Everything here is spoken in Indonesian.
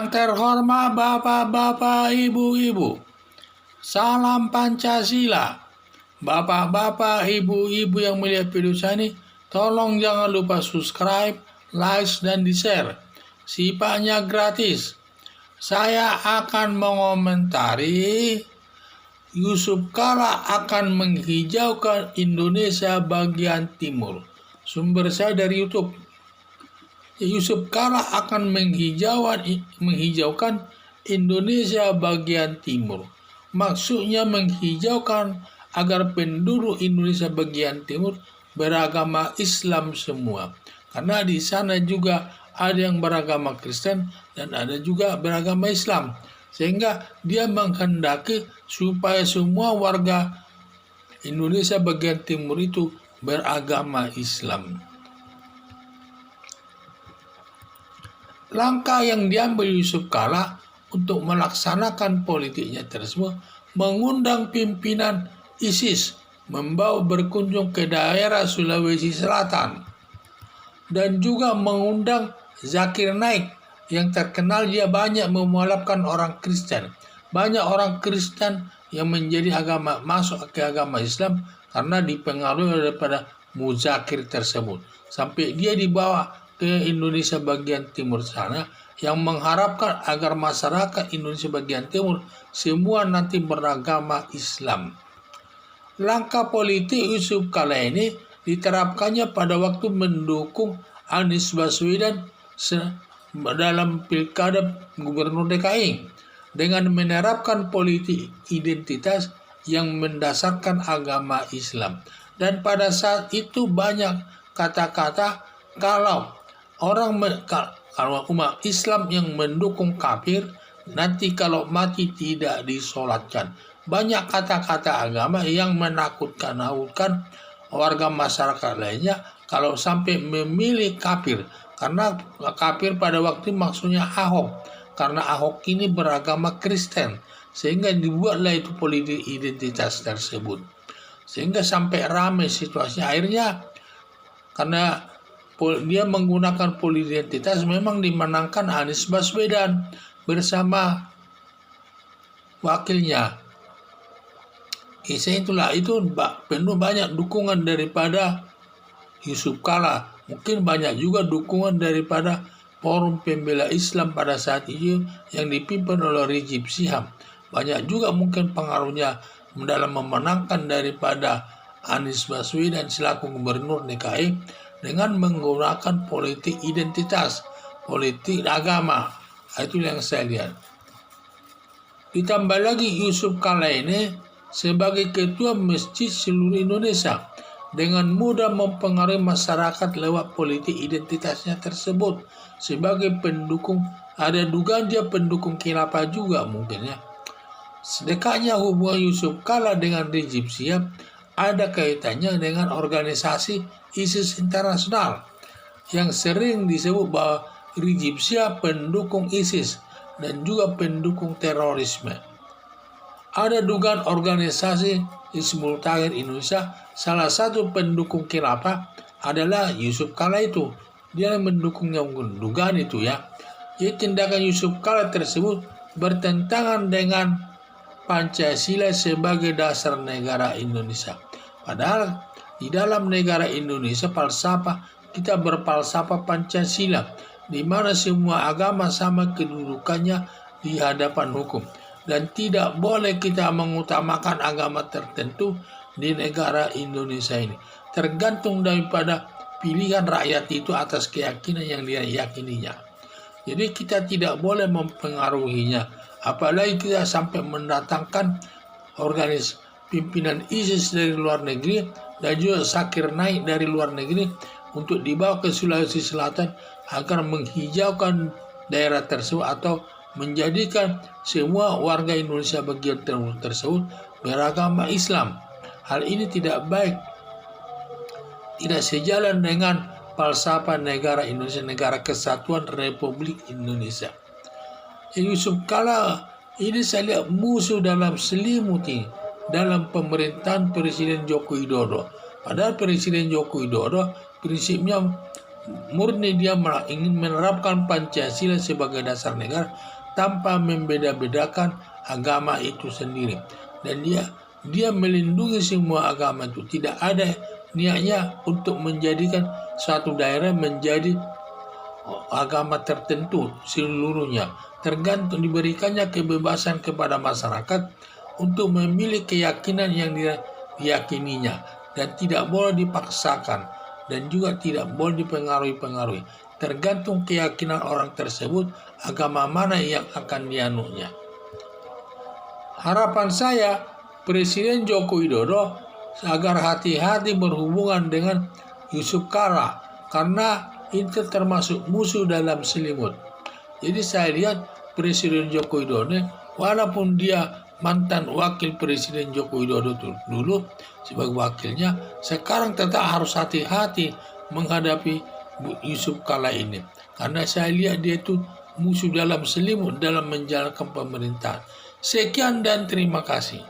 Yang terhormat Bapak-Bapak, Ibu-Ibu, salam Pancasila. Bapak-bapak, ibu-ibu yang melihat video saya ini, tolong jangan lupa subscribe, like, dan di-share. Sifatnya gratis. Saya akan mengomentari Yusuf Kala akan menghijaukan Indonesia bagian timur. Sumber saya dari YouTube. Yusuf Kala akan menghijaukan Indonesia bagian timur. Maksudnya menghijaukan agar penduduk Indonesia bagian timur beragama Islam semua. Karena di sana juga ada yang beragama Kristen dan ada juga beragama Islam. Sehingga dia menghendaki supaya semua warga Indonesia bagian timur itu beragama Islam. Langkah yang diambil Yusuf Kala untuk melaksanakan politiknya tersebut mengundang pimpinan ISIS membawa berkunjung ke daerah Sulawesi Selatan dan juga mengundang Zakir Naik yang terkenal dia banyak memualafkan orang Kristen. Banyak orang Kristen yang masuk ke agama Islam karena dipengaruhi daripada Muzakir tersebut. Sampai dia dibawa ke Indonesia bagian timur sana yang mengharapkan agar masyarakat Indonesia bagian timur semua nanti beragama Islam. Langkah politik Yusuf Kala ini diterapkannya pada waktu mendukung Anies Baswedan dalam pilkada gubernur DKI dengan menerapkan politik identitas yang mendasarkan agama Islam. Dan pada saat itu banyak kata-kata kalau umat Islam yang mendukung kafir nanti kalau mati tidak disolatkan. Banyak kata-kata agama yang menakut-nakutkan warga masyarakat lainnya kalau sampai memilih kafir. Karena kafir pada waktu maksudnya Ahok. Karena Ahok ini beragama Kristen. Sehingga dibuatlah itu politik identitas tersebut. Sehingga sampai ramai situasinya. Akhirnya karena dia menggunakan politik identitas memang dimenangkan Anies Baswedan bersama wakilnya. Itulah itu penuh banyak dukungan daripada Yusuf Kala. Mungkin banyak juga dukungan daripada Forum Pembela Islam pada saat itu yang dipimpin oleh Rizik Syihab. Banyak juga mungkin pengaruhnya dalam memenangkan daripada Anies Baswedan selaku gubernur DKI dengan menggunakan politik identitas, politik agama. Itu yang saya lihat. Ditambah lagi Yusuf Kala ini sebagai ketua masjid seluruh Indonesia dengan mudah mempengaruhi masyarakat lewat politik identitasnya tersebut sebagai pendukung. Ada dugaan dia pendukung khilafah juga mungkin ya. Dekatnya hubungan Yusuf Kala dengan Rizik Syihab ada kaitannya dengan organisasi ISIS internasional yang sering disebut bahwa Rizik Syihab pendukung ISIS dan juga pendukung terorisme. Ada dugaan organisasi Hizbut Tahrir Indonesia, salah satu pendukung khilafah adalah Yusuf Kala itu. Dia mendukungnya, dugaan itu ya. Jadi tindakan Yusuf Kala tersebut bertentangan dengan Pancasila sebagai dasar negara Indonesia. Padahal di dalam negara Indonesia kita berfalsafah Pancasila, di mana semua agama sama kedudukannya di hadapan hukum. Dan tidak boleh kita mengutamakan agama tertentu di negara Indonesia ini. Tergantung daripada pilihan rakyat itu atas keyakinan yang dia yakininya. Jadi kita tidak boleh mempengaruhinya. Apalagi kita sampai mendatangkan pimpinan ISIS dari luar negeri dan juga Zakir Naik dari luar negeri untuk dibawa ke Sulawesi Selatan agar menghijaukan daerah tersebut atau menjadikan semua warga Indonesia bagian timur tersebut beragama Islam. Hal ini tidak baik, tidak sejalan dengan falsafah negara Indonesia, negara kesatuan Republik Indonesia. Yusuf Kala ini saya lihat musuh dalam selimuti dalam pemerintahan Presiden Joko Widodo. Padahal Presiden Joko Widodo prinsipnya murni dia ingin menerapkan Pancasila sebagai dasar negara tanpa membeda-bedakan agama itu sendiri. Dan dia melindungi semua agama itu. Tidak ada niatnya untuk menjadikan suatu daerah menjadi agama tertentu seluruhnya. Tergantung diberikannya kebebasan kepada masyarakat untuk memilih keyakinan yang diyakininya dan tidak boleh dipaksakan dan juga tidak boleh dipengaruhi. Tergantung keyakinan orang tersebut agama mana yang akan dianutnya. Harapan saya Presiden Joko Widodo agar hati-hati berhubungan dengan Yusuf Kala karena itu termasuk musuh dalam selimut. Jadi saya lihat Presiden Joko Widodo walaupun dia mantan wakil Presiden Joko Widodo dulu sebagai wakilnya, sekarang tetap harus hati-hati menghadapi Yusuf Kala ini. Karena saya lihat dia itu musuh dalam selimut dalam menjalankan pemerintahan. Sekian dan terima kasih.